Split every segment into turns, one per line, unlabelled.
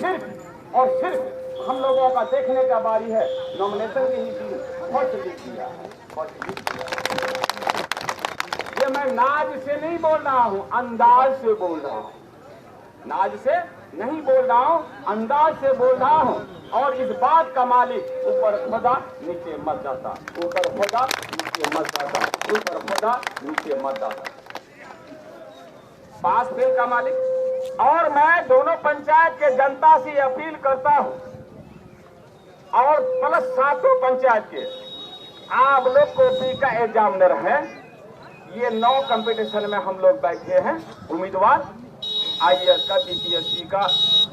सिर्फ और सिर्फ हम लोगों का देखने का बारी है। नॉमिनेशन के ही दिन बहुत लिख दिया है, बहुत लिख दिया है। ये मैं नाज से नहीं बोल रहा हूं, अंदाज से बोल रहा हूं। नाज से नहीं बोल रहा हूं, अंदाज से बोल रहा हूं। और इस बात का मालिक ऊपर खुदा नीचे मत जाता, ऊपर खुदा नीचे मत जाता, ऊपर खुदा नीचे मत जाता। पास फेल का मालिक। और मैं दोनों पंचायत के जनता से अपील करता हूं, और प्लस सातों पंचायत के आप लोग कॉपी का एग्जामिनर है। ये 9 कंपटीशन में हम लोग बैठे हैं उम्मीदवार, IAS का, BPSC का,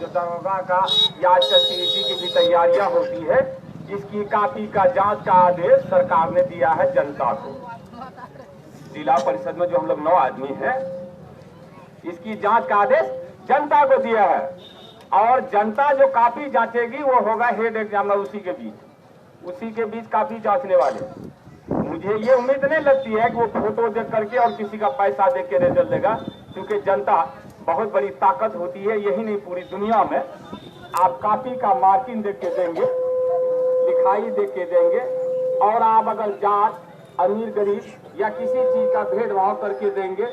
जो दरोगा का या CET की भी तैयारियां होती है। इसकी कॉपी का जांच का आदेश सरकार ने दिया है जनता को। जिला परिषद में जो हम लोग 9 आदमी हैं, इसकी जांच का आदेश जनता को दिया है। और जनता जो कॉपी जांचेगी वो होगा हेड एग्जामिनर, उसी के बीच कॉपी जांचने वाले। मुझे ये उम्मीद नहीं लगती है कि वो फोटो देख करके और किसी का पैसा देख के रिजल्ट देगा, क्योंकि जनता बहुत बड़ी ताकत होती है। यही नहीं, पूरी दुनिया में आप कॉपी का मार्किंग देख के देंगे, लिखाई देख के देंगे, और आप अगर जात अमीर गरीब या किसी चीज का भेदभाव करके देंगे,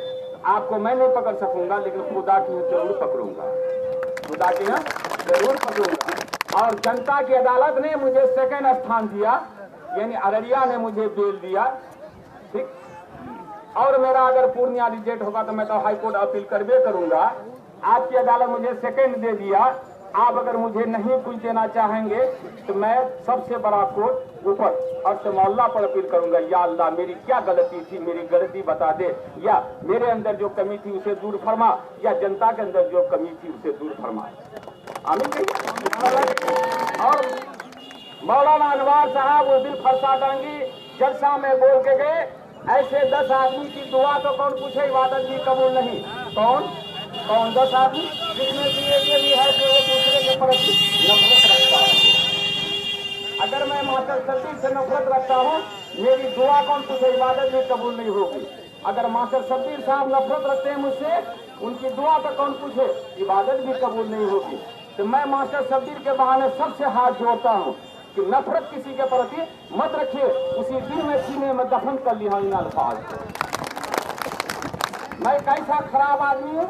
आपको मैं नहीं पकड़ सकूंगा, लेकिन खुदा की जरूर पकड़ूंगा, खुदा की ना जरूर पकड़ूंगा। और जनता की अदालत ने मुझे सेकंड स्थान दिया, यानी अररिया ने मुझे बेल दिया, ठीक। और मेरा अगर पूर्णिया रिजेक्ट होगा तो मैं तो हाई कोर्ट अपील करबे करूंगा। आपकी अदालत मुझे सेकंड दे दिया। आप अगर मुझे नहीं कुछ देना चाहेंगे तो मैं सबसे बड़ा कोर्ट ऊपर अर्श मौला पर अपील करूंगा। या अल्लाह, मेरी क्या गलती थी, मेरी गलती बता दे, या मेरे अंदर जो कमी थी उसे दूर फरमा, या जनता के अंदर जो कमी थी उसे दूर फरमा। आमीन। और मौलाना अनवार साहब उस दिन फरसा डांगी जलसा में बोल के गए, ऐसे 10 आदमी की दुआ तो कौन पूछे, इबादत भी कबूल नहीं। कौन 10 आदमी, जिसमें ये भी है कि एक दूसरे के प्रति नफरत रखता है। अगर मैं मास्टर शब्बीर से नफरत रखता हूँ, मेरी दुआ कौन पूछे, इबादत भी कबूल नहीं होगी। अगर मास्टर शब्बीर साहब नफरत रखते हैं मुझसे, उनकी दुआ तो कौन पूछे, इबादत भी कबूल नहीं होगी। तो मैं मास्टर शब्बीर के बहाने सबसे हाथ जोड़ता हूँ कि नफरत किसी के प्रति मत रखिए, उसी दिन में सीने में दफन कर लिया इन अल्फाज को। मैं कैसा खराब आदमी हूँ,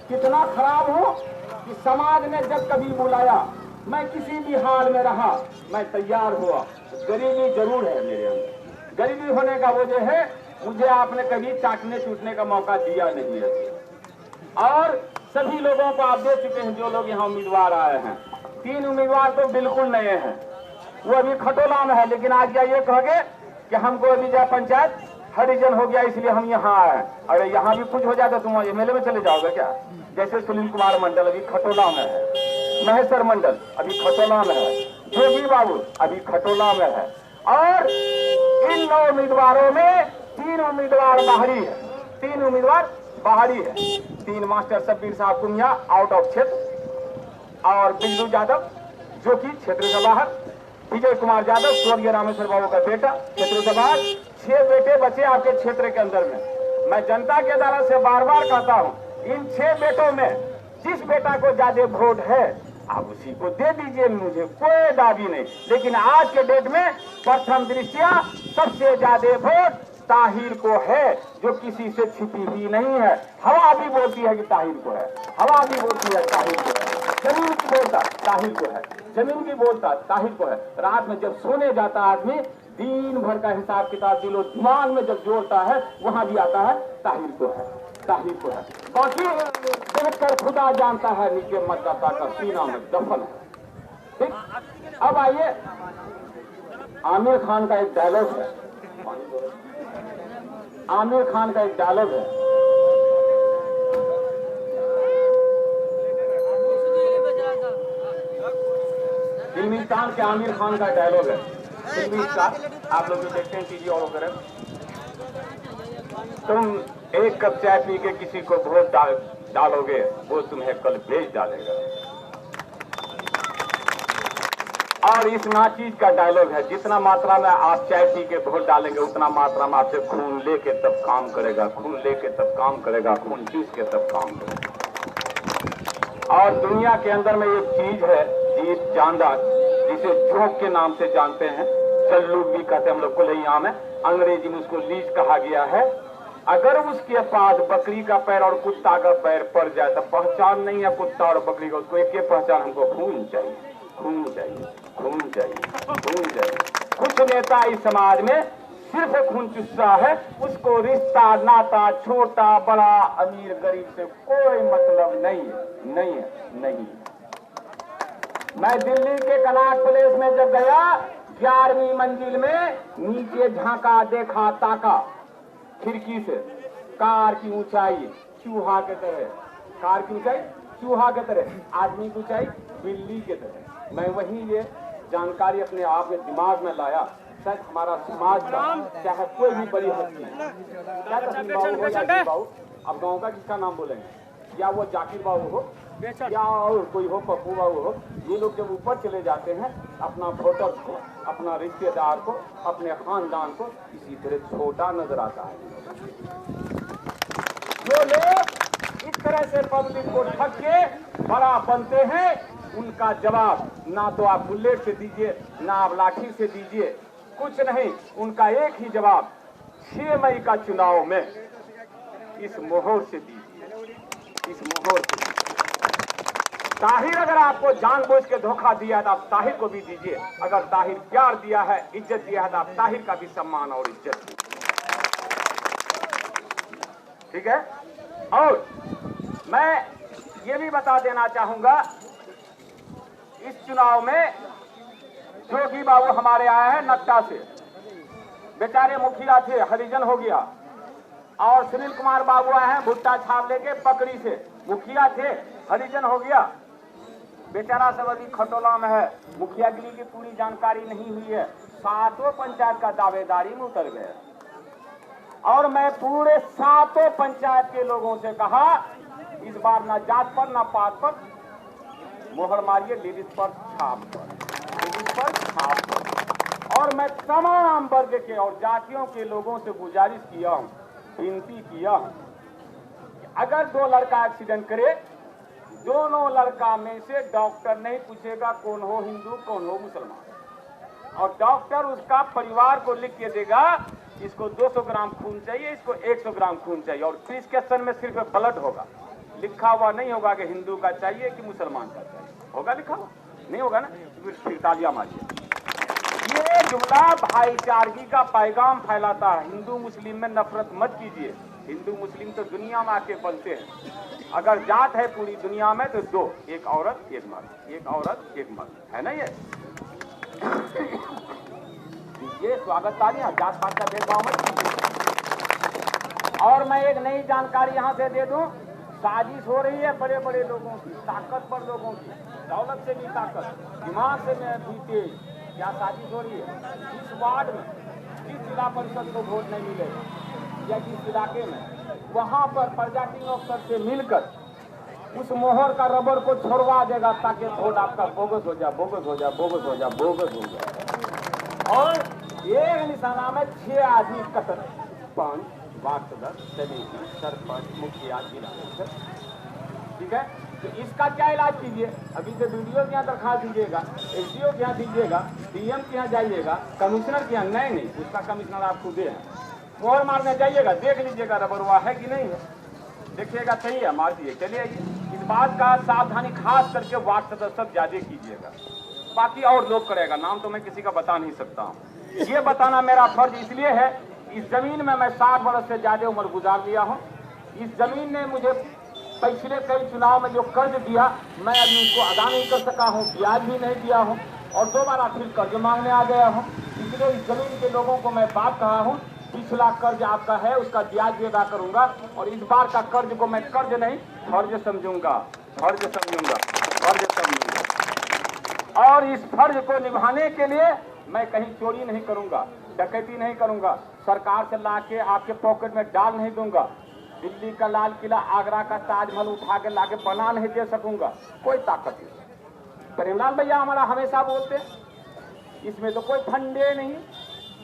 कितना खराब हूँ कि समाज ने जब कभी बुलाया, मैं किसी भी हाल में रहा, मैं तैयार हुआ। गरीबी जरूर है मेरे अंदर, गरीबी होने का वजह है मुझे आपने कभी चाटने चूटने का मौका दिया नहीं है। और सभी लोगों को आप दे चुके हैं, जो लोग यहाँ उम्मीदवार आए हैं। 3 उम्मीदवार तो बिल्कुल नए हैं, वो अभी खटोला में है, लेकिन आज क्या ये कहोगे कि हमको अभी जो पंचायत हरिजन हो गया इसलिए हम यहाँ आए हैं। अरे यहाँ भी कुछ हो जाए तो तुम MLA में चले जाओगे क्या? जैसे सुनील कुमार मंडल अभी खटोला में है, महेश्वर मंडल अभी खटोला में है, जोगी बाबू अभी खटोला में है। और इन 9 उम्मीदवारों में 3 उम्मीदवार बाहरी है, 3 उम्मीदवार बाहरी है। 3 मास्टर शब्बीर साहब कुमिया आउट ऑफ क्षेत्र, और बिजलू यादव जो कि क्षेत्र से बाहर, विजय कुमार यादव स्वर्गीय रामेश्वर बाबू का बेटा क्षेत्र से बाहर। 6 बेटे बचे आपके क्षेत्र के अंदर में। मैं जनता की अदालत से बार बार कहता हूं, इन 6 बेटों में जिस बेटा को ज्यादा वोट है आप उसी को दे दीजिए, मुझे कोई दाबी नहीं। लेकिन आज के डेट में प्रथम दृष्टिया सबसे ज्यादा वोट ताहिर को है, जो किसी से छिपी हुई नहीं है। हवा भी बोलती है कि ताहिर को है, हवा भी बोलती है ताहिर को है, जमीन की बोलता ताहिर को है, जमीन की बोलता ताहिर को है। रात में जब सोने जाता आदमी, दिन भर का हिसाब किताब दिलो दिमाग में जब जोड़ता है, वहां भी आता है ताहिर को है, ताहिर को है। बाकी देखकर खुदा जानता है नीचे मतदाता का सीना में दफन है, ठीक। अब आइए, आमिर खान का एक डायलॉग है, आमिर खान का एक डायलॉग है। फिल्मिस्तान के आमिर खान का डायलॉग है, फिल्मी का आप लोग जो देखते हैं टीवी और वगैरह। तुम एक कप चाय पी के किसी को वोट डालोगे, वो तुम्हें कल बेच डालेगा। और इस नाचीज का डायलॉग है, जितना मात्रा में आप चाय पी के वोट डालेंगे, उतना मात्रा में आपसे खून लेके तब काम करेगा, खून लेके तब काम करेगा, खून चूस के तब काम करेगा। और दुनिया के अंदर में एक चीज है जीत जानदार, जिसे जोक के नाम से जानते हैं, चल्लू भी कहते हैं हम लोग को, नहीं आम है, अंग्रेजी में उसको लीज कहा गया है। अगर उसके पास बकरी का पैर और कुत्ता का पैर पड़ जाए तो पहचान नहीं है कुत्ता और बकरी का, उसको एक ही पहचान, हमको खून चाहिए, खून चाहिए, खून चाहिए, खून चाहिए। कुछ नेता इस समाज में सिर्फ खून चुस्सा है, उसको रिश्ता नाता छोटा बड़ा अमीर गरीब से कोई मतलब नहीं है, नहीं है, नहीं। मैं दिल्ली के कनॉट प्लेस में जब गया, 11वीं मंजिल में नीचे झांका, देखा, ताका खिड़की से, कार की ऊंचाई चूहा के तरह, कार की ऊंचाई चूहा के तरह, आदमी की ऊंचाई बिल्ली के तरह। मैं वही ये जानकारी अपने आप में दिमाग में लाया, शायद हमारा समाज का चाहे कोई भी बड़ी हस्ती है, क्या बाबू, अब गाँव का किसका नाम बोलेंगे, या वो जाकिर बाबू हो या और कोई हो, पप्पू बाबू हो, ये लोग जब ऊपर चले जाते हैं अपना वोटर को, अपना रिश्तेदार को, अपने खानदान को इसी तरह छोटा नजर आता है। जो लोग इस तरह से पब्लिक को ठग के बड़ा बनते हैं, उनका जवाब ना तो आप बुलेट से दीजिए, ना आप लाठी से दीजिए, कुछ नहीं, उनका एक ही जवाब 6 मई का चुनाव में इस मोहर से दीजिए, इस मोहर से। ताहिर अगर आपको जानबूझ के धोखा दिया तो आप ताहिर को भी दीजिए, अगर ताहिर प्यार दिया है, इज्जत दिया है, तो आप ताहिर का भी सम्मान और इज्जत दीजिए, ठीक है। और मैं ये भी बता देना चाहूंगा, इस चुनाव में जोगी बाबू हमारे आए हैं नक्टा से, बेचारे मुखिया थे, हरिजन हो गया, और सुनील कुमार बाबू आए हैं भुट्टा छाप लेके पकड़ी से, मुखिया थे, हरिजन हो गया, बेचारा सब अभी खटोला में है, मुखिया गिरी की पूरी जानकारी नहीं हुई है, 7 पंचायत का दावेदारी में उतर गए। और मैं पूरे 7 पंचायत के लोगों से कहा, इस बार ना जात पर ना पात पर मोहर मारिए, लेडीज पर छाप पर, लेडीज पर छाप पर। और मैं तमाम वर्ग के और जातियों के लोगों से गुजारिश किया हूं, विनती किया हूं, अगर 2 लड़का एक्सीडेंट करे, दोनों लड़का में से डॉक्टर नहीं पूछेगा कौन हो हिंदू कौन हो मुसलमान, और डॉक्टर उसका परिवार को लिख के देगा, इसको 200 ग्राम खून चाहिए, इसको 100 ग्राम खून चाहिए, और प्रिस्क्रिप्शन में सिर्फ ब्लड होगा, लिखा हुआ नहीं होगा कि हिंदू का चाहिए कि मुसलमान का चाहिए, होगा लिखा हुआ नहीं होगा ना, फिर तालियां मारिए। ये जुमला भाईचारगी का पैगाम फैलाता है, हिंदू मुस्लिम में नफरत मत कीजिए, हिंदू मुस्लिम तो दुनिया में आके बनते हैं, अगर जात है पूरी दुनिया में तो 2, एक औरत एक मर्द, एक औरत एक मर्द, है ना। ये स्वागत तालियां, जात पात का भेदभाव मत कीजिए। और मैं एक नई जानकारी यहाँ से दे दूं, साजिश हो रही है बड़े बड़े लोगों की, ताकतवर लोगों की, दौलत से भी ताकत, दिमाग से भी तेज, क्या साजिश हो रही है, जिस वार्ड में जिस जिला परिषद को वोट नहीं मिलेगा या जिस इलाके में, वहां पर प्रिजाइडिंग अफसर से मिलकर उस मोहर का रबर को छोड़वा देगा, ताकि वोट आपका बोगस हो जाए, बोगस हो जाए, बोगस हो जाए, बोगस हो जाए। और एक निशाना में 6 आदमी कतर, 5 वार्ड सदस्य, समिति, सरपंच, मुखिया, जिला परिषद, ठीक है। तो इसका क्या इलाज कीजिए, अभी से वीडियो के यहाँ दरखास्त दीजिएगा, एसडीओ के यहाँ दीजिएगा, डीएम के यहाँ जाइएगा, कमिश्नर के यहाँ, नहीं उसका कमिश्नर आप खुद है, मोहर मारने जाइएगा, देख लीजिएगा रबर हुआ है कि नहीं है, देखिएगा सही है, मार दिए, चले आइए। इस बात का सावधानी खास करके वार्ड सदस्य ज्यादा कीजिएगा, बाकी और लोग करेगा, नाम तो मैं किसी का बता नहीं सकता हूँ। ये बताना मेरा फर्ज इसलिए है, इस जमीन में मैं 60 वर्ष से ज्यादा उम्र गुजार लिया हूँ, इस जमीन ने मुझे पिछले कई चुनाव में जो कर्ज दिया, मैं अभी उसको अदा नहीं कर सका हूँ, ब्याज भी नहीं दिया हूँ, और दोबारा फिर कर्ज मांगने आ गया हूँ। इसलिए इस जमीन के लोगों को मैं बात कहा हूँ, पिछला कर्ज आपका है, उसका ब्याज भी अदा करूंगा, और इस बार का कर्ज को मैं कर्ज नहीं फर्ज समझूंगा, फर्ज समझूंगा, फर्ज समझूंगा। और इस फर्ज को निभाने के लिए मैं कहीं चोरी नहीं करूंगा, डकैती नहीं करूंगा, सरकार से लाके आपके पॉकेट में डाल नहीं दूंगा, दिल्ली का लाल किला, आगरा का ताजमहल उठा के लाके बना नहीं दे सकूंगा, कोई ताकत नहीं। प्रेमलाल भैया हमारा हमेशा बोलते हैं, इसमें तो कोई फंडे नहीं,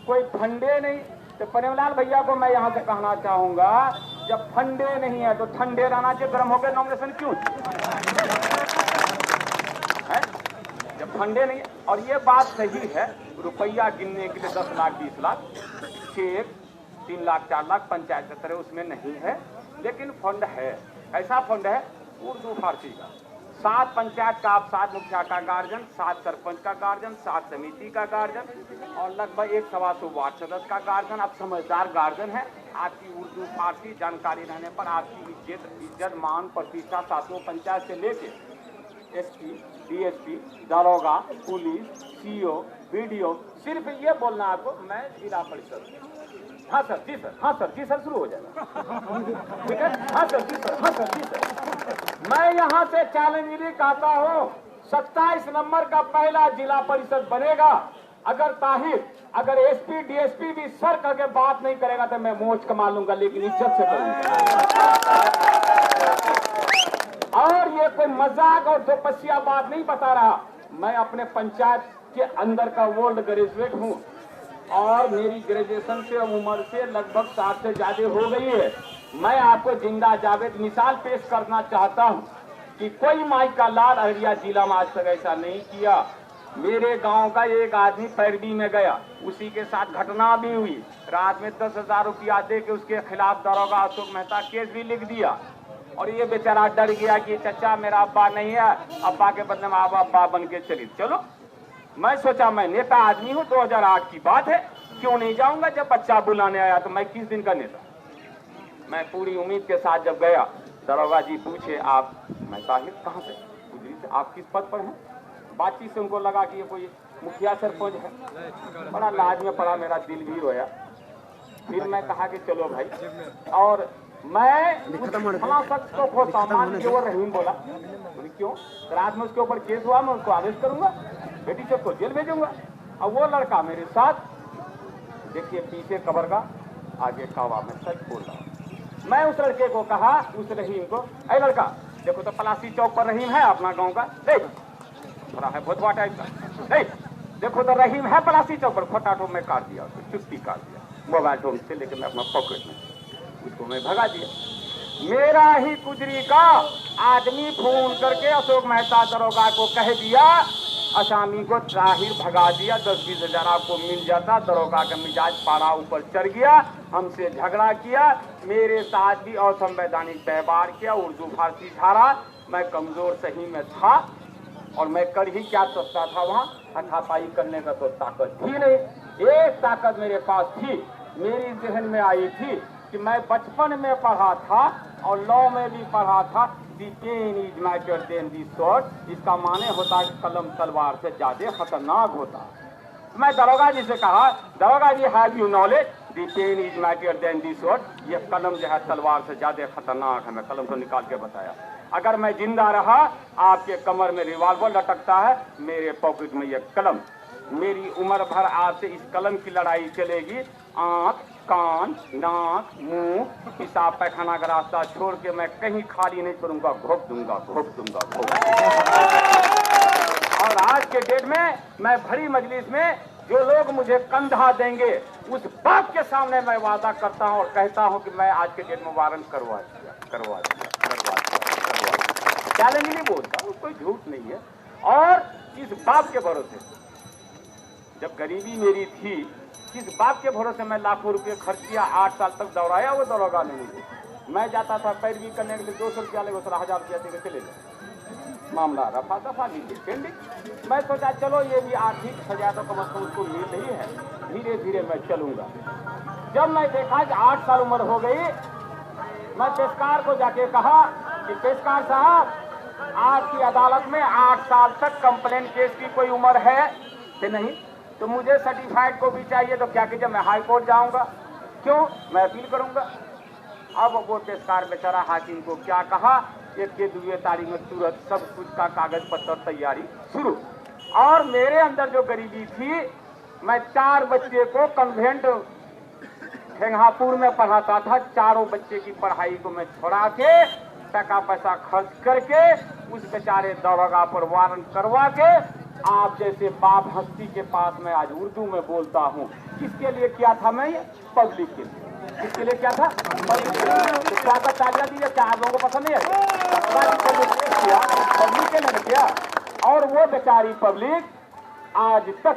कोई फंडे नहीं। तो प्रेमलाल भैया को मैं यहाँ से कहना चाहूंगा, जब फंडे नहीं है तो ठंडे रहना चाहिए, गर्म होकर नॉमिनेशन क्यों? फंडे नहीं। और ये बात सही है, रुपया गिनने के लिए 10 लाख 20 लाख चेक 3 लाख 4 लाख पंचायत के तरह उसमें नहीं है, लेकिन फंड है। ऐसा फंड है उर्दू फारसी का, 7 पंचायत का, आप 7 मुखिया का गार्जियन, 7 सरपंच का गार्जियन, 7 समिति का गार्जियन और लगभग 1-125 वार्ड सदस्य का गार्जियन। आप समझदार गार्जियन है, आपकी उर्दू फारसी जानकारी रहने पर आपकी इज्जत मान प्रतिष्ठा 7 पंचायत से लेके एसपी, डीएसपी, दारोगा, पुलिस, सीओ, वीडियो, सिर्फ ये बोलना आपको मैं जिला परिषद। हाँ सर, जी सर, हाँ सर, जी सर, शुरू हो जाएगा। ठीक है, हाँ सर, जी सर, हाँ सर, जी सर। मैं यहाँ से चैलेंज कहता हूँ, 27 नंबर का पहला जिला परिषद बनेगा। अगर ताहिर, अगर एसपी, डीएसपी भी सर करके बात नहीं करेगा तो मैं मोच कमा लूंगा, लेकिन इज्जत से करूंगा। और ये कोई मजाक और दोपसिया बात नहीं बता रहा। मैं अपने पंचायत के अंदर का वर्ल्ड ग्रेजुएट हूँ और मेरी ग्रेजुएशन से उम्र से लगभग 60 से ज्यादा हो गई है। मैं आपको जिंदा जावेद मिसाल पेश करना चाहता हूँ कि कोई माई का लाल अररिया जिला में आज तक ऐसा नहीं किया। मेरे गांव का एक आदमी पैरवी में गया, उसी के साथ घटना भी हुई। रात में 10,000 रुपया दे के उसके खिलाफ दारोगा अशोक मेहता केस भी लिख दिया और ये बेचारा डर गया कि चचा मेरा अब्बा नहीं है, अब्बा के बदले में आप अब्बा बन के चली। चलो, मैं सोचा मैं नेता आदमी हूँ, 2008 की बात है, क्यों नहीं जाऊंगा। जब बच्चा बुलाने आया तो मैं किस दिन का नेता। मैं पूरी उम्मीद के साथ जब गया, दारोगा जी पूछे आप, मैं ताहिर कहाँ से, गुजरी से, आप किस पद पर हैं। बातचीत से उनको लगा कि ये कोई मुखिया सरपंच है। बड़ा लाज में पड़ा, मेरा दिल भी रोया। फिर मैं कहा कि चलो भाई, और मैं फला शख्स को सामान के ऊपर रहीम बोला, क्यों, रात में उसके ऊपर केस हुआ, मैं उसको आदेश करूंगा, बेटी से को जेल भेजूंगा। और वो लड़का मेरे साथ, देखिए पीछे कबर का आगे कावा, मैं सच बोल रहा हूँ। मैं उस लड़के को कहा, उस रहीम को, अरे लड़का देखो तो पलासी चौक पर रहीम है अपना गांव का, देख थोड़ा है भोतवा टाइप का, देख देखो तो रहीम है पलासी चौक पर। फटाफट में काट दिया, चुस्ती काट दिया, मोबाइल फोन से लेकर मैं अपना पॉकेट में, उसको मैं भगा दिया। मेरा ही गुजरी का आदमी फोन करके अशोक मेहता दरोगा को कह दिया, असामी को ताहिर भगा दिया, 10-20 हजार आपको मिल जाता। दरोगा का मिजाज पारा ऊपर चढ़ गया, हमसे झगड़ा किया, मेरे साथ भी असंवैधानिक व्यवहार किया, उर्दू फारसी झाड़ा। मैं कमजोर सही में था और मैं कर ही क्या सकता था, वहाँ हाथापाई करने का तो ताकत थी नहीं। एक ताकत मेरे पास थी, मेरी जहन में आई थी कि मैं बचपन में पढ़ा था और लॉ में भी पढ़ा था, the pen is mightier than the sword. इसका माने होता है कि कलम तलवार से ज्यादा खतरनाक होता है। मैं दरोगा जी से कहा, दरोगा ji have you knowledge the pen is mightier than the sword, ये कलम जो है तलवार से ज्यादा खतरनाक है। मैं कलम को निकाल के बताया, अगर मैं जिंदा रहा, आपके कमर में रिवॉल्वर लटकता है, मेरे पॉकेट में ये कलम, मेरी उम्र भर आपसे इस कलम की लड़ाई चलेगी। आंख, कान, नाक, मुंह, पेशाब पैखाना का रास्ता छोड़ के मैं कहीं खाली नहीं करूंगा, घोप दूंगा, घोप दूंगा, घोप दूंगा। और आज के डेट में मैं भरी मजलिस में जो लोग मुझे कंधा देंगे, उस बाप के सामने मैं वादा करता हूं और कहता हूं कि मैं आज के डेट में वारंट करवा दिया। चैलेंज नहीं बोलता, कोई झूठ नहीं है। और किस बाप के भरोसे, जब गरीबी मेरी थी, किस बाप के भरोसे मैं लाखों रुपए खर्च किया, 8 साल तक दौड़ाया वो दरोगा ने मुझे। मैं जाता था पैरवी करने के लिए 200 रुपया ले, 1000 रुपया दे के चले गए, मामला रफा दफा नीचे पेंडिंग। मैं सोचा चलो ये भी आर्थिक सजा तो कम से कम उसको मिल रही है, धीरे धीरे मैं चलूंगा। जब मैं देखा कि 8 साल उम्र हो गई, मैं पेशकार को जाके कहा कि पेशकार साहब, आपकी अदालत में 8 साल तक कंप्लेंट केस की कोई उम्र है कि नहीं, तो मुझे सर्टिफाइड को भी चाहिए। तो क्या कीजिए, मैं हाई कोर्ट जाऊंगा, क्यों, मैं अपील करूंगा। अब वो पेशकार बेचारा हाकिम को क्या कहा, 1 के 2 तारीख में तुरंत सब कुछ का कागज पत्र तैयारी शुरू। और मेरे अंदर जो गरीबी थी, मैं 4 बच्चे को कन्वेंट ठेंगापुर में पढ़ाता था, चारों बच्चे की पढ़ाई को मैं छोड़ा के, टका पैसा खर्च करके, उस बेचारे दरोगा पर वारंट करवा के, आप जैसे बाप हस्ती के पास मैं आज उर्दू में बोलता हूँ। किसके लिए किया था मैं ये, पब्लिक के लिए। किसके लिए क्या था, पब्लिक के लिए। स्वागत तालियां दीजिए, क्या आप लोगों को पसंद नहीं है, पब्लिक के लिए किया। और वो बेचारी पब्लिक आज तक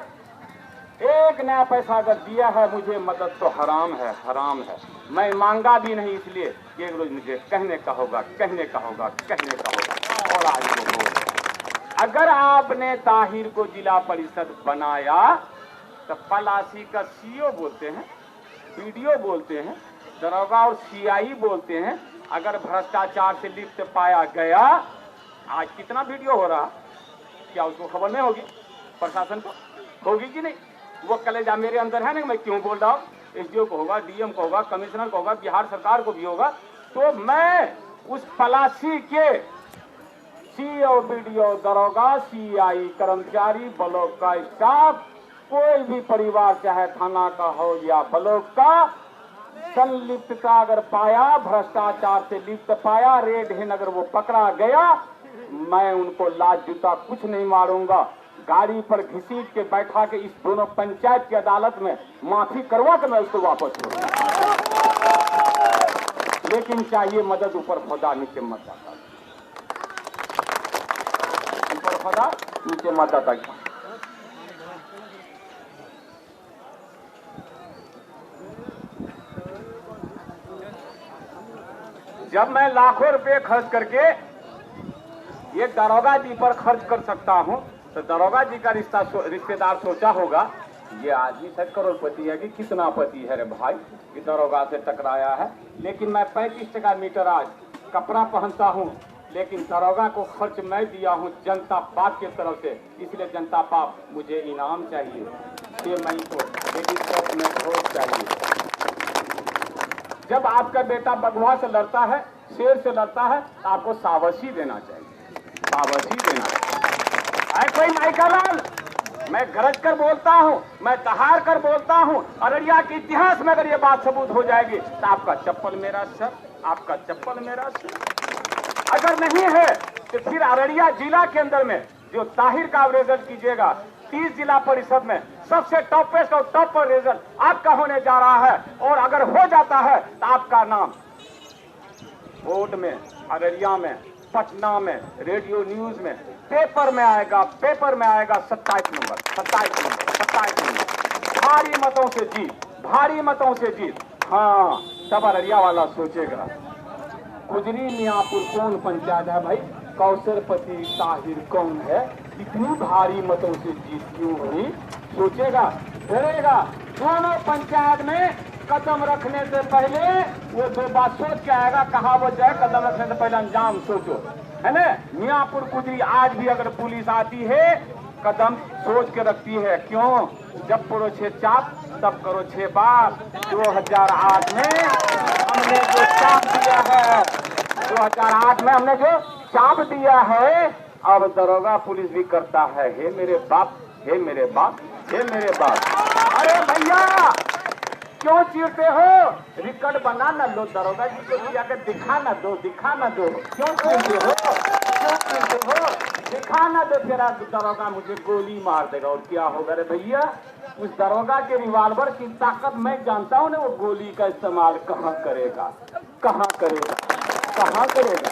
एक नया पैसा अगर दिया है मुझे मदद तो हराम है, हराम है। मैं मांगा भी नहीं, इसलिए कि एक रोज मुझे कहने का होगा, कहने का होगा, कहने का होगा। और आज वो बोल, अगर आपने ताहिर को जिला परिषद बनाया तो पलासी का सीओ बोलते हैं, बीडीओ बोलते हैं, दरोगा और सीआई बोलते हैं। अगर भ्रष्टाचार से लिप्त पाया गया, आज कितना वीडियो हो रहा, क्या उसको खबर नहीं होगी? प्रशासन को होगी कि नहीं? वो कलेजा मेरे अंदर है ना, मैं क्यों बोल रहा हूँ। एसडीओ को होगा, डीएम को होगा, कमिश्नर को होगा, बिहार सरकार को भी होगा। तो मैं उस पलासी के सीओ, बीडीओ, दरोगा, सीआई, कर्मचारी, ब्लॉक का स्टाफ, कोई भी परिवार चाहे थाना का हो या ब्लॉक का, संलिप्तता अगर पाया, भ्रष्टाचार से लिप्त पाया, रेड हैंड अगर वो पकड़ा गया, मैं उनको लात जूता कुछ नहीं मारूंगा। गाड़ी पर घसीट के बैठा के इस दोनों पंचायत की अदालत में माफी करवा के मैं उसको वापस छोड़ूंगा। लेकिन चाहिए मदद ऊपर खुदा, नीचे मत जाता। ऊपर खुदा, नीचे मत जाता। जब मैं लाखों रुपए खर्च करके ये दरोगा जी पर खर्च कर सकता हूं, तो दरोगा जी का रिश्तेदार सोचा होगा ये आदमी सच करोड़पति है कि कितना पति है रे भाई, कि दरोगा से टकराया है। लेकिन मैं 35 टका मीटर आज कपड़ा पहनता हूं, लेकिन दरोगा को खर्च मैं दिया हूं जनता पार्टी की तरफ से, इसलिए जनता पार्टी मुझे इनाम चाहिए। 6 मई को लेडीज में वोट चाहिए। जब आपका बेटा बगुआ से लड़ता है, शेर से लड़ता है, तो आपको सावसी देना चाहिए, सावसी देना चाहिए। कोई माइकालाल, मैं गरज कर बोलता हूं, मैं दहाड़ कर बोलता हूं, अररिया के इतिहास में अगर ये बात सबूत हो जाएगी तो आपका चप्पल मेरा सर, आपका चप्पल मेरा सर। अगर नहीं है तो फिर अररिया जिला के अंदर में जो ताहिर का रिजल्ट कीजिएगा, 30 जिला परिषद में सबसे टॉपेस्ट और टॉप पर रिजल्ट आपका होने जा रहा है। और अगर हो जाता है तो आपका नाम बोर्ड में, अररिया में, पटना में, रेडियो न्यूज में, पेपर में आएगा, पेपर में आएगा। 27 नंबर, 27 नंबर, 27 नंबर, भारी मतों से जीत, भारी मतों से जीत। हाँ, तब अररिया वाला सोचेगा कुजरी मियापुर कौन पंचायत है भाई, कौशरपति ताहिर कौन है, इतनी भारी मतों से जीत क्यों हुई, सोचेगा, डरेगा। दोनों पंचायत में कदम रखने से पहले वो 2 बात सोच के आएगा। कहावत है, कदम रखने से पहले अंजाम सोचो, है ना। मियापुर कुजरी आज भी अगर पुलिस आती है कदम सोच के रखती है। क्यों? जब करो 6 चाप तब करो 6 बात। 2008 में हमने जो चाप दिया है, 2008 में हमने जो चाप दिया है, अब दरोगा पुलिस भी करता है। हे मेरे बाप, हे मेरे बाप, हे मेरे बाप। अरे भैया क्यों चीरते हो? रिकॉर्ड बना ना लो, दरोगा जी को जाकर दिखा ना दो, दिखा ना दो। क्यों चीरते हो? क्यों चीरते हो? दिखा ना दो, तेरा दरोगा मुझे गोली मार देगा और क्या होगा रे भैया। उस दरोगा के रिवाल्वर की ताकत मैं जानता हूँ ना, वो गोली का इस्तेमाल कहाँ करेगा, कहाँ करेगा, कहाँ करेगा।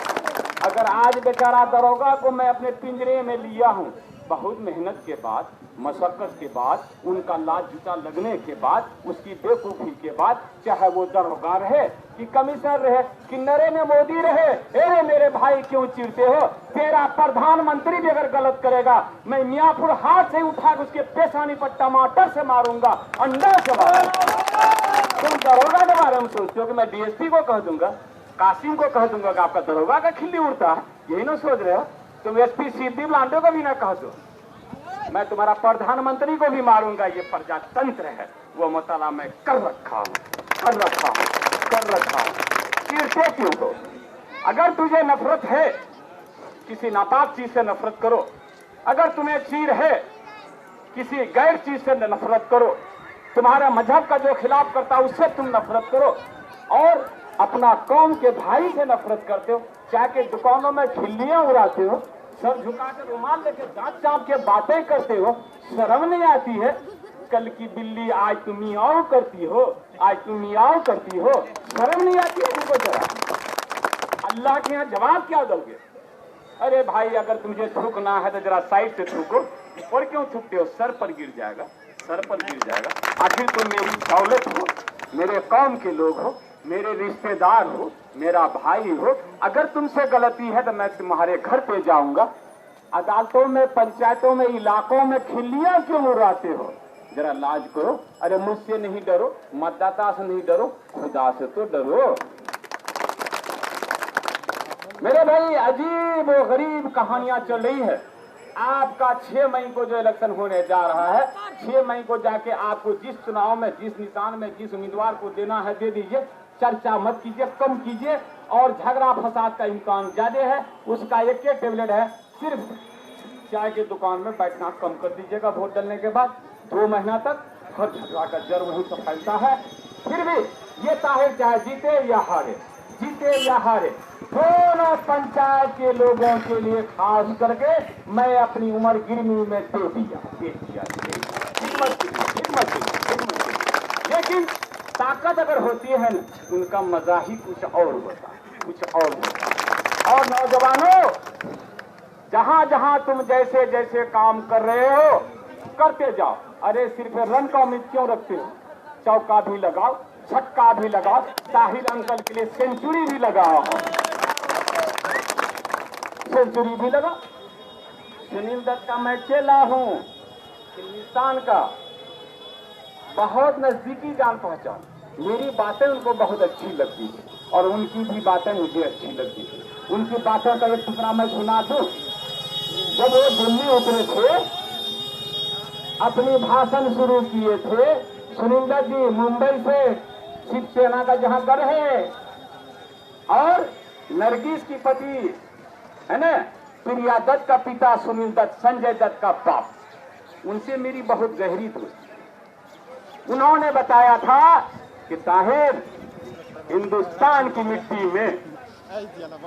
अगर आज बेचारा दरोगा को मैं अपने पिंजरे में लिया हूँ, बहुत मेहनत के बाद, मशक्कत के बाद, उनका लाज जूता लगने के बाद, उसकी बेवकूफी के बाद, चाहे वो दरोगा रहे कि कमिश्नर रहे कि नरेंद्र मोदी रहे, अरे मेरे भाई क्यों चिढ़ते हो? तेरा प्रधानमंत्री भी अगर गलत करेगा, मैं मियापुर हाथ से उठा के उसके पेशानी पर टमाटर से मारूंगा, अंडा से मारूंगा। तुम दरोगा के बारे में सोचते हो कि मैं डीएसपी को कह दूंगा, कासिम को कह दूंगा कि आपका दरोगा का खिल्ली उड़ता है, यही ना सोच रहे हो? तुम एसपी सिद्धि लांडे को भी ना कह दो, मैं तुम्हारा प्रधानमंत्री को भी मारूंगा। ये प्रजातंत्र है, वो मतलब मैं कर रखा हूं, कर रखा हूं, कर रखा हूं। चिढ़ते क्यों हो? अगर तुझे नफरत है, किसी नापाक चीज से नफरत करो। अगर तुम्हें चीड़ है, किसी गैर चीज से नफरत करो। तुम्हारा मजहब का जो खिलाफ करता है उससे तुम नफरत करो। और अपना कौम के भाई से नफरत करते हो, चाहे के दुकानों में खिल्लियां उड़ाते हो, सर झुका के रुमाल लेके दांत चाप के बातें करते हो, शर्म नहीं आती है? कल की बिल्ली आज तुम मियाओ करती हो, आज तुम मियाओ करती हो, शर्म नहीं आती है तुमको? जरा अल्लाह के यहाँ जवाब क्या दोगे? अरे भाई, अगर तुझे थूकना है तो जरा साइड से थूको, और क्यों थूकते हो? सर पर गिर जाएगा, सर पर गिर जाएगा। आखिर तुम मेरी दौलत हो, मेरे कौम के लोग हो, मेरे रिश्तेदार हो, मेरा भाई हो। अगर तुमसे गलती है तो मैं तुम्हारे घर पे जाऊंगा। अदालतों में, पंचायतों में, इलाकों में खिल्लियां क्यों उड़ाते हो? जरा लाज करो। अरे मुझसे नहीं डरो, मतदाता से नहीं डरो, खुदा से तो डरो। मेरे भाई, अजीब और गरीब कहानियां चल रही है। आपका 6 मई को जो इलेक्शन होने जा रहा है, 6 मई को जाके आपको जिस चुनाव में, जिस निशान में, जिस उम्मीदवार को देना है दे दीजिए। चर्चा मत कीजिए, कम कीजिए। और झगड़ा फसाद का इम्कान ज्यादा है। उसका एक टेबलेट है, सिर्फ चाय की दुकान में बैठना कम कर दीजिएगा। वोट डालने के बाद 2 महीना तक हर झगड़ा का जड़ वहीं से फैलता है। फिर भी ये ताहिर चाहे जीते या हारे, जीते या हारे, दोनों पंचायत के लोगों के लिए खास करके मैं अपनी उम्र गिरनी में दे दिया। लेकिन ताकत अगर होती है न, उनका मजा ही कुछ और होता, कुछ और होता। और नौजवानों, जहां जहां तुम जैसे जैसे काम कर रहे हो, करते जाओ। अरे सिर्फ रन का उम्मीद क्यों रखते हो? चौका भी लगाओ, छक्का भी लगाओ, ताहिर अंकल के लिए सेंचुरी भी लगाओ, सेंचुरी भी लगा। सुनील दत्त का मैं चेला हूं, हिंदुस्तान का, बहुत नजदीकी जान पहचान। मेरी बातें उनको बहुत अच्छी लगती है और उनकी भी बातें मुझे अच्छी लगती है। उनकी बातों का एक टुकड़ा मैं सुना दूं। जब वो दिल्ली उतरे थे, अपनी भाषण शुरू किए थे, सुनील दत्त जी मुंबई से शिवसेना का जहां घर है, और नरगिस की पति है ना, प्रिया दत्त का पिता सुनील दत्त, संजय दत्त का बाप, उनसे मेरी बहुत गहरी दोस्ती। उन्होंने बताया था कि ताहिर, हिंदुस्तान की मिट्टी में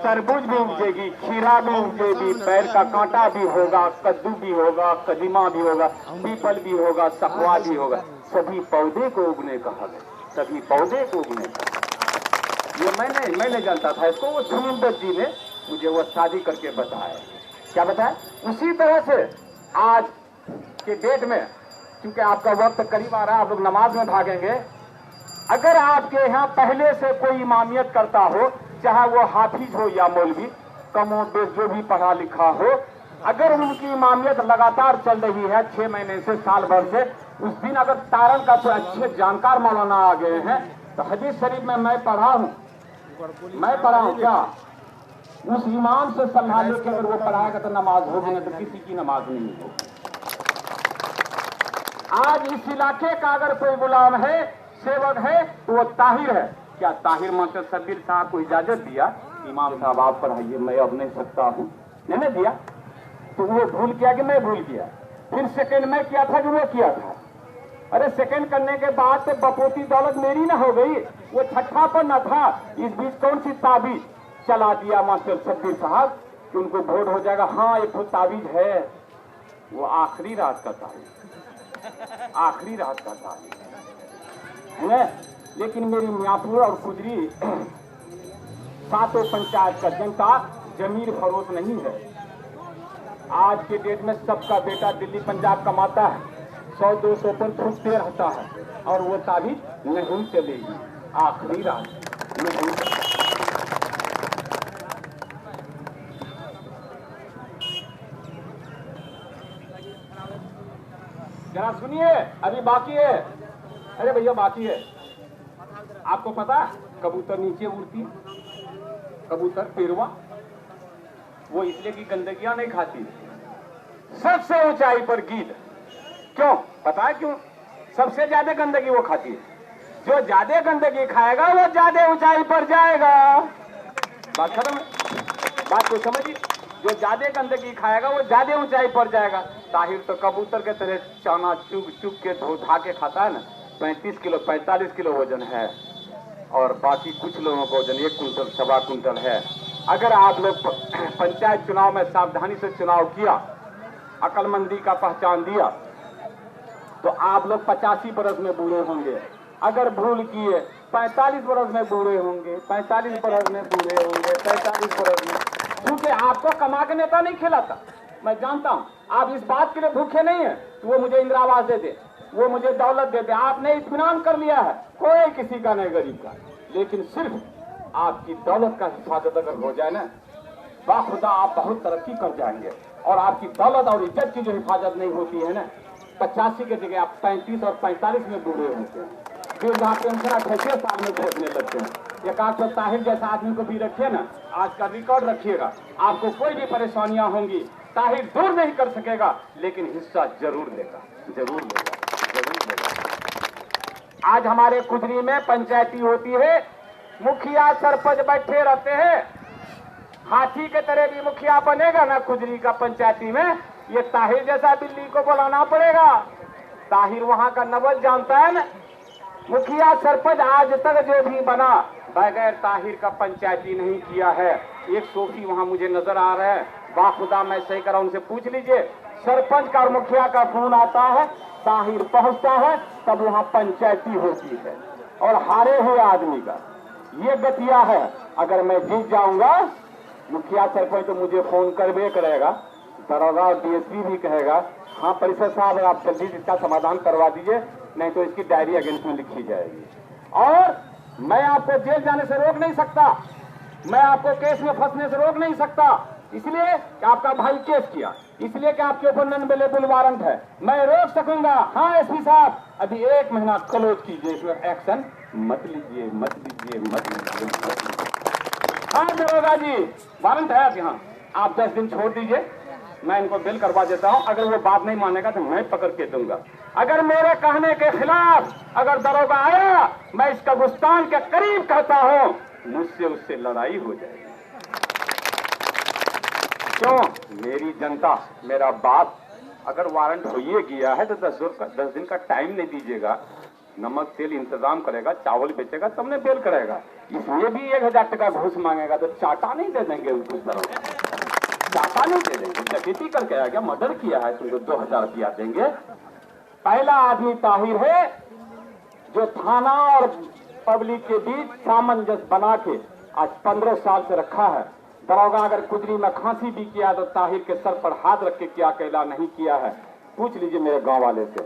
तरबूज भी उगेगी, खीरा भी उगेगी, पैर का कांटा भी होगा, कद्दू भी होगा, कदीमा भी होगा, पीपल भी होगा, सखुआ भी होगा। सभी पौधे को उगने कहा गया, सभी पौधे को उगने कहा। ये मैंने जानता था इसको, वो सुनील दत्त जी ने मुझे वो शादी करके बताया। क्या बताया? उसी तरह से आज के डेट में, क्योंकि आपका वक्त करीब आ रहा है, आप लोग नमाज में भागेंगे। अगर आपके यहाँ पहले से कोई इमामियत करता हो, चाहे वो हाफिज हो या मौलवी, कमो बेश जो भी पढ़ा लिखा हो, अगर उनकी इमामियत लगातार चल रही है 6 महीने से, साल भर से, उस दिन अगर तारण का कोई अच्छे जानकार मौलाना आ गए हैं, तो हदीस शरीफ में मैं पढ़ा हूँ क्या, उस इमाम से सलाह लेकर अगर वो पढ़ाएगा तो नमाज होगी, नहीं तो किसी की नमाज नहीं होगी। आज इस इलाके का अगर कोई गुलाम है, सेवक है, तो वो ताहिर है। क्या ताहिर मास्टर शब्बीर साहब को इजाजत दिया, इमाम साहब आप पढ़ाइए, मैं अब नहीं सकता हूँ? नहीं दिया। तो वो भूल किया कि मैं भूल किया? फिर सेकंड में किया था कि वो किया था? अरे सेकंड करने के बाद तो बपोती दौलत मेरी ना हो गई, वो छठा पर न था। इस बीच कौन सी ताबीज चला दिया मास्टर शब्बीर साहब कि उनको वोट हो जाएगा? हाँ, एक तो ताबीज है, वो आखिरी रात का ताबीज, आखिरी रात का ताबीज है। लेकिन मेरी मियाँपुर और खुजरी सातों पंचायत का जनता जमीर फरोश नहीं है। आज के डेट में सबका बेटा दिल्ली पंजाब कमाता है, 100-200 पर थूकते रहता है, और वो ताबीज नहीं चलेगी, आखिरी रात नहीं चलेगी। जरा सुनिए, अभी बाकी है। अरे भैया बाकी है। आपको पता है कबूतर नीचे उड़ती है, कबूतर पेरवा, वो इसलिए कि गंदगियां नहीं खाती। सबसे ऊंचाई पर गीद, क्यों पता है क्यों? सबसे ज्यादा गंदगी वो खाती है। जो ज्यादा गंदगी खाएगा वो ज्यादा ऊंचाई पर जाएगा। बात खत्म है, बात को समझिए। जो ज्यादा गंदगी खाएगा वो ज्यादा ऊंचाई पर जाएगा। ताहिर तो कबूतर के तरह चाना चुग चुग के धो के खाता है ना। 35 किलो 45 किलो वजन है, और बाकी कुछ लोगों का वजन 1 कुंटल 1.25 कुंटल है। अगर आप लोग पंचायत चुनाव में सावधानी से चुनाव किया, अकलमंदी का पहचान दिया, तो आप लोग 85 बरस में बूढ़े होंगे। अगर भूल किए 45 बरस में बूढ़े होंगे, 45 बरस में बूढ़े होंगे, 45 बरस में। क्योंकि आपको कमा के नेता नहीं खिलाता, मैं जानता हूं। आप इस बात के लिए भूखे नहीं है कि वो मुझे इंदिरा आवास दे दे, वो मुझे दौलत दे दे। आपने इत्मीनान कर लिया है, कोई किसी का नहीं गरीब का। लेकिन सिर्फ आपकी दौलत का हिफाजत अगर हो जाए ना, बाखुदा आप बहुत तरक्की कर जाएंगे। और आपकी दौलत और इज्जत की जो हिफाजत नहीं होती है ना, 85 की जगह आप 35 और 45 में बूढ़े होते हैं, फिर जहाँ पेंशन 28 साल में पहुंचने लगते हैं। एक आध ताहिर जैसा आदमी को भी रखिए ना, आज का रिकॉर्ड रखिएगा, आपको कोई भी परेशानियां होंगी ताहिर दूर नहीं कर सकेगा, लेकिन हिस्सा जरूर लेगा, जरूर लेगा, जरूर लेगा। आज हमारे कुजरी में पंचायती होती है, मुखिया सरपंच बैठे रहते हैं, हाथी के तरह भी मुखिया बनेगा ना कुजरी का पंचायती में, ये ताहिर जैसा बिल्ली को बुलाना पड़ेगा। ताहिर वहां का नवल जानता है ना, मुखिया सरपंच आज तक जो भी बना बगैर ताहिर का पंचायती नहीं किया है। एक सोफी वहां मुझे नजर आ रहा है, बाखुदा मैं सही करा, उनसे पूछ लीजिए। सरपंच का और मुखिया का फोन आता है, ताहिर पहुंचता है, तब वहां पंचायती होती है। और हारे हुए आदमी का ये गतिया है, अगर मैं जीत जाऊंगा मुखिया सरपंच तो मुझे फोन करवे करेगा, दरोगा और डीएसपी भी कहेगा, हाँ परिषद साहब आप जल्दी इसका समाधान करवा दीजिए, नहीं तो इसकी डायरी अगेंस्ट में लिखी जाएगी। और मैं आपको जेल जाने से रोक नहीं सकता, मैं आपको केस में फंसने से रोक नहीं सकता, इसलिए कि आपका भाई केस किया, इसलिए कि आपके ऊपर नॉन अवेलेबल वारंट है, मैं रोक सकूंगा। हाँ एसपी साहब अभी 1 महीना क्लोज कीजिए, इसमें एक्शन मत लीजिए, मत लीजिए, मत लीजिए। हाँ दरोगा जी वारंट है आप यहाँ, आप 10 दिन छोड़ दीजिए, मैं इनको बिल करवा देता हूँ। अगर वो बात नहीं मानेगा तो मैं पकड़ के दूंगा। अगर मेरे कहने के खिलाफ अगर दरोगा आया, मैं इसका गुस्तान के करीब कहता हूँ, मुझसे उससे लड़ाई हो जाएगी। क्यों? मेरी जनता, मेरा बाप, अगर वारंट हो ही गया है तो 10 दिन का टाइम नहीं दीजिएगा, नमक तेल इंतजाम करेगा, चावल बेचेगा, तब ने बेल करेगा। इसमें भी 1000 टका घूस मांगेगा तो चाटा नहीं दे देंगे उनको, चाटा नहीं दे देंगे। डकैती करके आ गया, मर्डर किया है, तुमको 2000 रुपया देंगे। पहला आदमी ताहिर है जो थाना और पब्लिक के बीच सामंजस्य बना के आज 15 साल से रखा है। दरोगा अगर कुजरी में खांसी भी किया तो ताहिर के सर पर हाथ रख के किया, अकेला नहीं किया है, पूछ लीजिए मेरे गांव वाले से।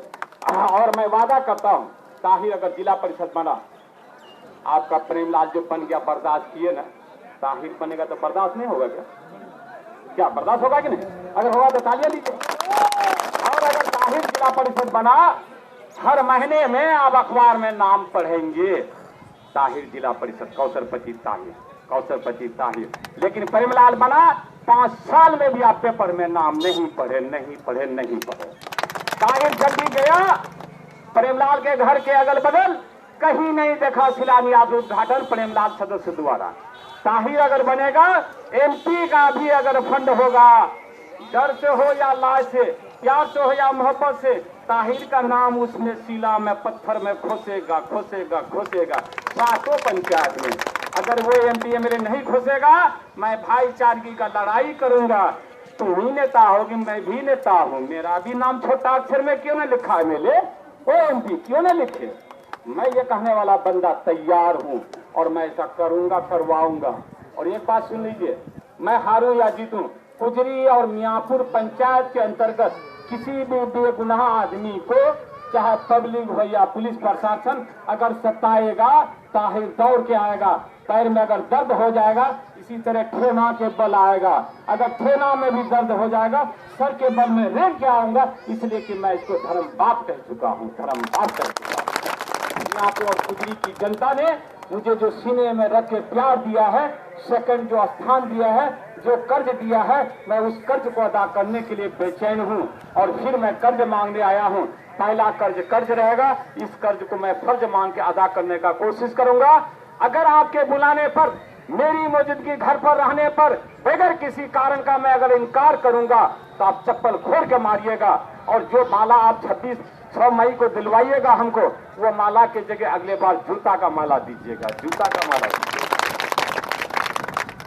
और मैं वादा करता हूं, ताहिर अगर जिला परिषद बना, आपका प्रेमलाल जो बन गया बर्दाश्त किए ना, ताहिर बनेगा तो बर्दाश्त नहीं होगा क्या? क्या बर्दाश्त होगा कि नहीं? अगर होगा तो तालियां लीजिए। और अगर ताहिर जिला परिषद बना, हर महीने में आप अखबार में नाम पढ़ेंगे, ताहिर जिला परिषद कौसरपति ताहिर, कौसरपति ताहिर। लेकिन प्रेमलाल बना, 5 साल में भी आप पेपर में नाम नहीं पढ़े, नहीं पढ़े, नहीं पढ़े। ताहिर जब भी गया प्रेमलाल के घर के अगल बगल कहीं नहीं देखा शिलान्यास उद्घाटन प्रेमलाल सदस्य द्वारा। ताहिर अगर बनेगा, एमपी का भी अगर फंड होगा, डर से हो या लाज से, प्यार से हो या मोहब्बत से, ताहिर का नाम उसमें शिला में पत्थर में खोसेगा, खोसेगा, खोसेगा। 7 पंचायत में अगर वो एमपी एमएलए नहीं खोसेगा, मैं भाईचारगी का लड़ाई करूंगा। तुम ही नेता होगी, मैं भी नेता हूँ, मेरा भी नाम छोटा अक्षर में क्यों नहीं लिखा है एमएलए, वो एमपी क्यों नहीं लिखे? मैं ये कहने वाला बंदा तैयार हूँ और मैं ऐसा करूंगा, करवाऊंगा। और एक बात सुन लीजिए, मैं हारूं या जीतूं, कुजरी और मियापुर पंचायत के अंतर्गत किसी भी बेगुनाह आदमी को, चाहे पब्लिक हो या पुलिस प्रशासन, अगर सताएगा, ताहिर दौड़ के आएगा। पैर में अगर दर्द हो जाएगा, इसी तरह ठेना के बल आएगा। अगर ठेना में भी दर्द हो जाएगा, सर के बल में रेंग के आऊंगा, इसलिए कि मैं इसको धर्म बाप कह चुका हूँ, धर्म बाप कह चुका हूँ। मियापुर और कुजरी की जनता ने मुझे जो सीने में रख के प्यार दिया है, सेकंड जो स्थान दिया है, जो कर्ज दिया है, मैं उस कर्ज को अदा करने के लिए बेचैन हूँ। और फिर मैं कर्ज मांगने आया हूँ। पहला कर्ज रहेगा, इस कर्ज को मैं फर्ज मान के अदा करने का कोशिश करूंगा। अगर आपके बुलाने पर, मेरी मौजूदगी घर पर रहने पर बगैर किसी कारण का मैं अगर इनकार करूंगा तो आप चप्पल खोल के मारिएगा। और जो माला आप 6 मई को दिलवाइएगा हमको, वो माला के जगह अगले बार जूता का माला दीजिएगा, जूता का माला दीजिएगा।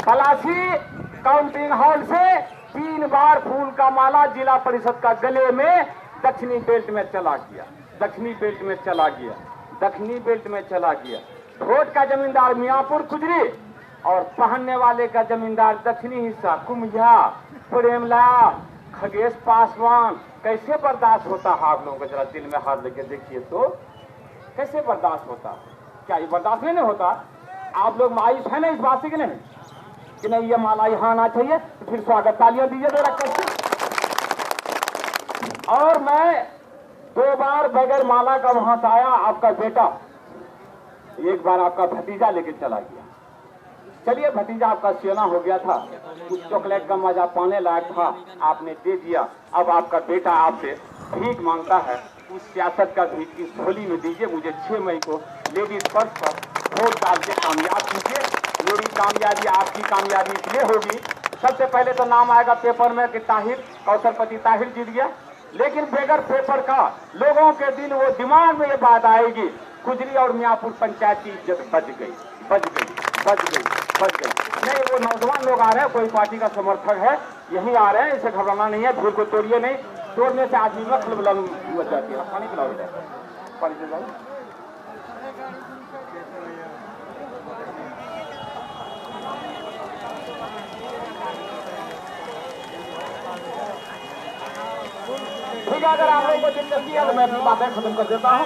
पलासी काउंटिंग हॉल से 3 बार फूल का माला जिला परिषद का गले में दक्षिणी बेल्ट में चला गया, दक्षिणी बेल्ट में चला गया, दक्षिणी बेल्ट में चला गया। वोट का जमींदार मियापुर कुजरी, और पहनने वाले का जमींदार दक्षिणी हिस्सा कुम्हिया, प्रेमला, खगेश पासवान। कैसे बर्दाश्त होता है आप लोगों को? जरा दिल में हाथ लेके देखिए तो कैसे बर्दाश्त होता? क्या ये बर्दाश्त नहीं होता? आप लोग मायूस है ना इस बात से कि नहीं कि नहीं ये माला यहाँ आना चाहिए? तो फिर स्वागत तालियां दीजिए जरा कैसे। और मैं 2 बार बगैर माला का वहां से आया, आपका बेटा 1 बार आपका भतीजा लेके चला गया। चलिए भतीजा आपका सेना हो गया था, उस चॉकलेट का मजा पाने लायक था, आपने दे दिया। अब आपका बेटा आपसे भीख मांगता है, उस सियासत का भीख इस होली में दीजिए। मुझे 6 मई को लेडीज पर्स पर वोट डाल के कामयाब कीजिए। मेरी कामयाबी आपकी कामयाबी इसलिए होगी, सबसे पहले तो नाम आएगा पेपर में कि ताहिर, कौशलपति ताहिर जीत गया। लेकिन बगैर पेपर का लोगों के दिल वो दिमाग में ये बात आएगी, खुजरी और मियाँपुर पंचायत की इज्जत बच गई, बच गई, बच गई, बच गई। नहीं, वो नौजवान लोग आ रहे हैं, कोई पार्टी का समर्थक है, यही आ रहे हैं, इसे घबराना नहीं है। भीड़ को तोड़िए नहीं, तोड़ने से आदमी में खलबलाहट मच जाती है। पानी पिलाओ, पानी पिलाओ। ठीक है, अगर आप लोगों को दिलचस्पी है तो मैं अपनी बातें खत्म कर देता हूँ।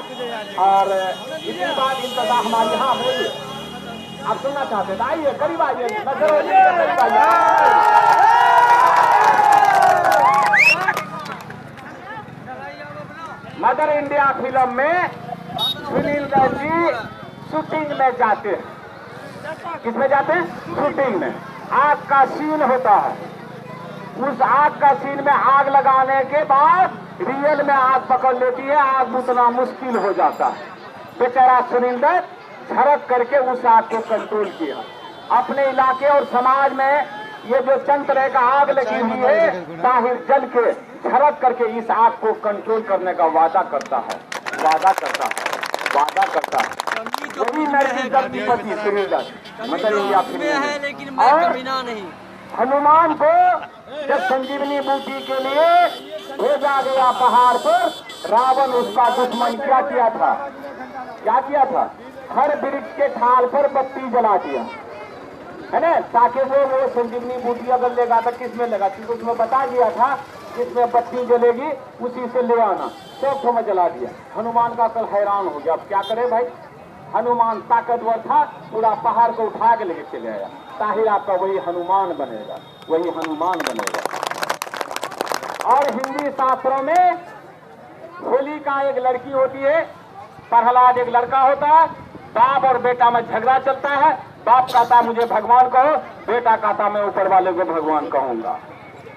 और इतनी बात इंतजार हमारी यहाँ होगी, आप सुनना चाहते हैं आइए, करीब आइए, नजर होइए, करीब आइए। मदर इंडिया फिल्म में सुनील गांधी शूटिंग में जाते हैं। किसमें जाते हैं? शूटिंग में। आग का सीन होता है, उस आग का सीन में आग लगाने के बाद रियल में आग पकड़ लेती है, आग बुझना मुश्किल हो जाता है। बेचारा सुनिंदर झड़क करके उस आग को कंट्रोल किया। अपने इलाके और समाज में ये जो चंद तरह का आग लगी हुई है, ताहिर जल के झड़क करके इस आग को कंट्रोल करने का वादा करता है, वादा करता है, वादा करता है। वही मेरी पति सुनिंदर मदर इंडिया फिल्म। और हनुमान को जब संजीवनी बूटी के लिए भेजा गया पहाड़ पर, रावण उसका दुश्मन क्या किया था? क्या किया था? हर वृक्ष के ठाल पर बत्ती जला दिया, है ना, ताकि वो संजीवनी बूटी अगर लेगा तो किसमें लगा, क्योंकि उसमें बता दिया था किसमें बत्ती जलेगी उसी से ले आना। सब में जला दिया। हनुमान का कल हैरान हो गया, अब क्या करे भाई। हनुमान ताकतवर था, पूरा पहाड़ को उठा के लेके चले आया। ताहिर आपका वही हनुमान बनेगा, वही हनुमान बनेगा। और हिंदी शास्त्रों में होली का एक लड़की होती है, प्रहलाद एक लड़का होता है। बाप और बेटा में झगड़ा चलता है, बाप कहता मुझे भगवान कहो, बेटा कहता मैं ऊपर वाले को भगवान कहूंगा।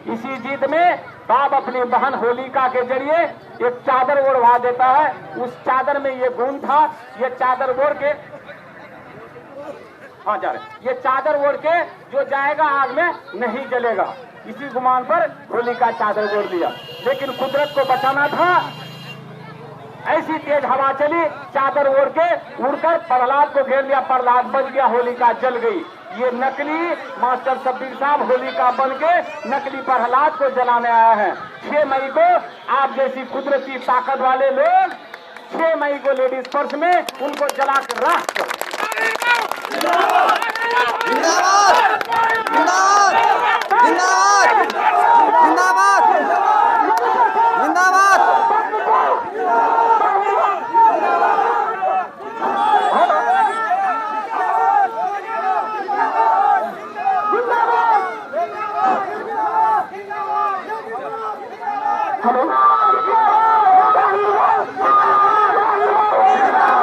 इसी जीत में बाप अपनी बहन होलिका के जरिए एक चादर ओढ़वा देता है। उस चादर में ये गुण था, ये चादर ओढ़ के जा रहे, ये चादर ओढ़ के जो जाएगा आग में नहीं जलेगा। इसी गुमान पर होलिका चादर ओढ़ लिया। लेकिन कुदरत को बचाना था, ऐसी तेज हवा चली, चादर ओढ़ के उड़कर प्रहलाद को घेर लिया। प्रहलाद बच गया, होलिका जल गई। ये नकली मास्टर शब्बीर साहब होलिका बन के नकली प्रहलाद को जलाने आया है। 6 मई को आप जैसी कुदरती ताकत वाले लोग 6 मई को लेडीज पर्स में उनको जलाकर राख कर हेलो।